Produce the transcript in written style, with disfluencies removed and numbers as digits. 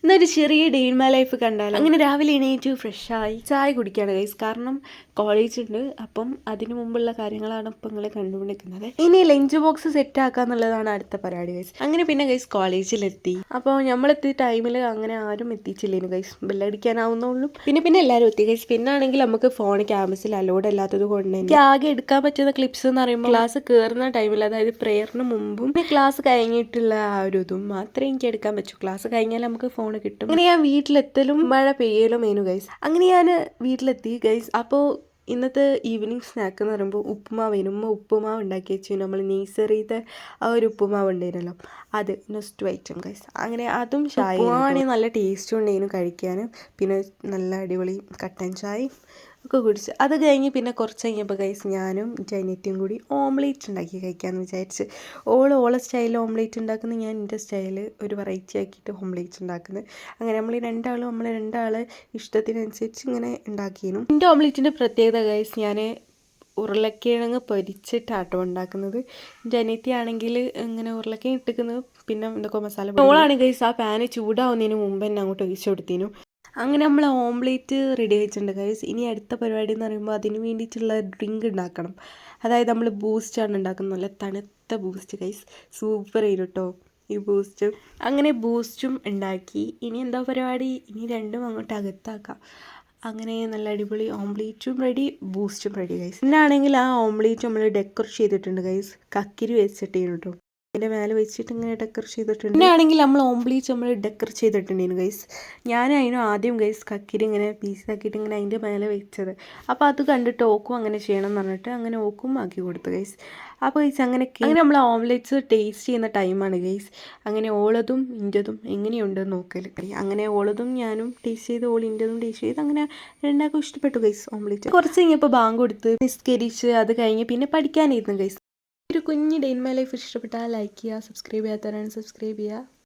എന്നൊരു ചെറിയ day in my life കണ്ടാലോ. അങ്ങനെ രാവിലെ എണീറ്റ് ഫ്രഷായി ചായ കുടിക്കുകയാണ് ഗൈസ്. കാരണം കോളേജ് ഉണ്ട്, അപ്പം അതിനു മുമ്പുള്ള കാര്യങ്ങളാണ് ഇപ്പം നിങ്ങൾ കണ്ടുകൊണ്ടിരിക്കുന്നത്. ഇനി ലഞ്ച് ബോക്സ് സെറ്റ് ആക്കുക എന്നുള്ളതാണ് അടുത്ത പരിപാടി ഗൈസ്. അങ്ങനെ പിന്നെ ഗൈസ് കോളേജിലെത്തി. അപ്പോൾ നമ്മളെത്തിയ ടൈമിൽ അങ്ങനെ ആരും എത്തിച്ചില്ലേനു ഗൈസ്, ബെല്ലടിക്കാനാവുന്നുള്ളൂ. പിന്നെ എല്ലാവരും എത്തി ഗൈസ്. പിന്നെ ആണെങ്കിൽ നമുക്ക് ഫോൺ ക്യാമ്പസിൽ അലോഡ് അല്ലാത്തത് കൊണ്ട് എനിക്ക് ആകെ എടുക്കാൻ പറ്റുന്ന ക്ലിപ്സ് എന്ന് പറയുമ്പോൾ ക്ലാസ് കയറുന്ന ടൈമിൽ, അതായത് പ്രെയറിന് മുമ്പും പിന്നെ ക്ലാസ് കഴിഞ്ഞിട്ടുള്ള ആ ഒരു ഇതും മാത്രമേ എനിക്ക് എടുക്കാൻ പറ്റൂ. ക്ലാസ് കഴിഞ്ഞാൽ നമുക്ക് ഫോൺ കിട്ടും. അങ്ങനെ ഞാൻ വീട്ടിലെത്തലും മഴ പെയ്യലും മേനു ഗൈസ്. അങ്ങനെ ഞാൻ വീട്ടിലെത്തി ഗൈസ്. അപ്പോൾ ഇന്നത്തെ ഈവനിങ് സ്നാക്ക് എന്ന് പറയുമ്പോൾ ഉപ്പുമാവേനു. ഉപ്പുമാവ് ഉണ്ടാക്കി വെച്ചു. നമ്മൾ നേഴ്സറിത്തെ ആ ഒരു ഉപ്പുമാവ് ഉണ്ടായിരുന്നല്ലോ, അത് നെക്സ്റ്റ് ഐറ്റം ഗൈസ്. അങ്ങനെ അതും ചായ ഉപ്പുമാവാണെങ്കിൽ നല്ല ടേസ്റ്റും ഉണ്ടായിരുന്നു കഴിക്കാനും. പിന്നെ നല്ല അടിപൊളി കട്ടൻ ചായ ഒക്കെ കുടിച്ച് അത് കഴിഞ്ഞ് പിന്നെ കുറച്ച് കഴിഞ്ഞപ്പോൾ ഗൈസ് ഞാനും ജൈനറ്റും കൂടി ഓംലേറ്റ് ഉണ്ടാക്കി കഴിക്കാമെന്ന് വിചാരിച്ച്. ഓളെ സ്റ്റൈലിൽ ഓംലേറ്റ് ഉണ്ടാക്കുന്നത്, ഞാൻ എൻ്റെ സ്റ്റൈൽ ഒരു വെറൈറ്റി ആക്കിയിട്ട് ഓംലേറ്റ് ഉണ്ടാക്കുന്നത്. അങ്ങനെ നമ്മൾ രണ്ടാൾ ഇഷ്ടത്തിനനുസരിച്ച് ഇങ്ങനെ ഉണ്ടാക്കിയിരുന്നു. എൻ്റെ ഓംലേറ്റിൻ്റെ പ്രത്യേകത ഗൈസ്, ഞാൻ ഉരുളക്കിഴങ്ങ് പൊരിച്ചിട്ടാട്ടോ ഉണ്ടാക്കുന്നത്. ജനറ്റി ആണെങ്കിൽ ഇങ്ങനെ ഉരുളക്കിഴങ്ങ് ഇട്ടിക്കുന്നത്, പിന്നെ എന്തൊക്കെ മസാല. ഓളാണ് ഗൈസ് ആ പാന് ചൂടാവുന്നതിന് മുമ്പ് തന്നെ അങ്ങോട്ട് ഒഴിച്ചു കൊടുത്തിനു. അങ്ങനെ നമ്മൾ ഓംലേറ്റ് റെഡി ആയിട്ടുണ്ട് ഗൈസ്. ഇനി അടുത്ത പരിപാടി എന്ന് പറയുമ്പോൾ അതിന് വേണ്ടിയിട്ടുള്ള ഡ്രിങ്ക് ഉണ്ടാക്കണം. അതായത് നമ്മൾ ബൂസ്റ്റാണ് ഉണ്ടാക്കുന്നത്, നല്ല തണുത്ത ബൂസ്റ്റ് ഗൈസ്. സൂപ്പർ ആയിരുന്നു കേട്ടോ ഈ ബൂസ്റ്റ്. അങ്ങനെ ബൂസ്റ്റും ഉണ്ടാക്കി. ഇനി എന്താ പരിപാടി, ഇനി രണ്ടും അങ്ങോട്ട് അകത്താക്കാം. അങ്ങനെ നല്ല അടിപൊളി ഓംലേറ്റും റെഡി, ബൂസ്റ്റും റെഡി ഗൈസ്. പിന്നാണെങ്കിൽ ആ ഓംലേറ്റ് നമ്മൾ ഡെക്കറേറ്റ് ചെയ്തിട്ടുണ്ട് ഗൈസ്, കക്കിരി വെച്ചിട്ടേനു കേട്ടോ. അതിൻ്റെ മേലെ വെച്ചിട്ട് ഇങ്ങനെ ഡെക്കറേറ്റ് ചെയ്തിട്ടുണ്ട്. പിന്നെ ആണെങ്കിൽ നമ്മൾ ഓംലേറ്റ് നമ്മൾ ഡെക്കറേറ്റ് ചെയ്തിട്ടുണ്ടായിരുന്നു ഗൈസ്. ഞാൻ അതിന് ആദ്യം ഗൈസ് കക്കിരി ഇങ്ങനെ പീസാക്കിയിട്ട് ഇങ്ങനെ അതിൻ്റെ മേലെ വെച്ചത്. അപ്പോൾ അത് കണ്ടിട്ട് ഓക്കും അങ്ങനെ ചെയ്യണം എന്ന് പറഞ്ഞിട്ട് അങ്ങനെ ഓക്കും ആക്കി കൊടുത്തു ഗൈസ്. അപ്പോൾ ഗൈസ് അങ്ങനെ നമ്മൾ ഓംലേറ്റ്സ് ടേസ്റ്റ് ചെയ്യുന്ന ടൈമാണ് ഗൈസ്. അങ്ങനെ ഓളതും ഇൻ്റെതും എങ്ങനെയുണ്ടെന്ന് നോക്കൽ. അങ്ങനെ ഓളതും ഞാനും ടേസ്റ്റ് ചെയ്ത് ഓളിൻ്റെതും ടേസ്റ്റ് ചെയ്ത് അങ്ങനെ രണ്ടാൾക്കും ഇഷ്ടപ്പെട്ടു ഗൈസ് ഓംലേറ്റ്. കുറച്ച് കഴിഞ്ഞപ്പോൾ ബാങ്ക് കൊടുത്ത് നിസ്കരിച്ച് അത് കഴിഞ്ഞ് പിന്നെ പഠിക്കാനിരുന്നു ഗൈസ്. ഒരു കുഞ്ഞ് ഡേ ഇൻ മൈ ലൈഫ് ഇഷ്ടപ്പെട്ടാൽ ലൈക്ക് ചെയ്യുക, സബ്സ്ക്രൈബ് ചെയ്യാത്തവരാണ് സബ്സ്ക്രൈബ് ചെയ്യുക.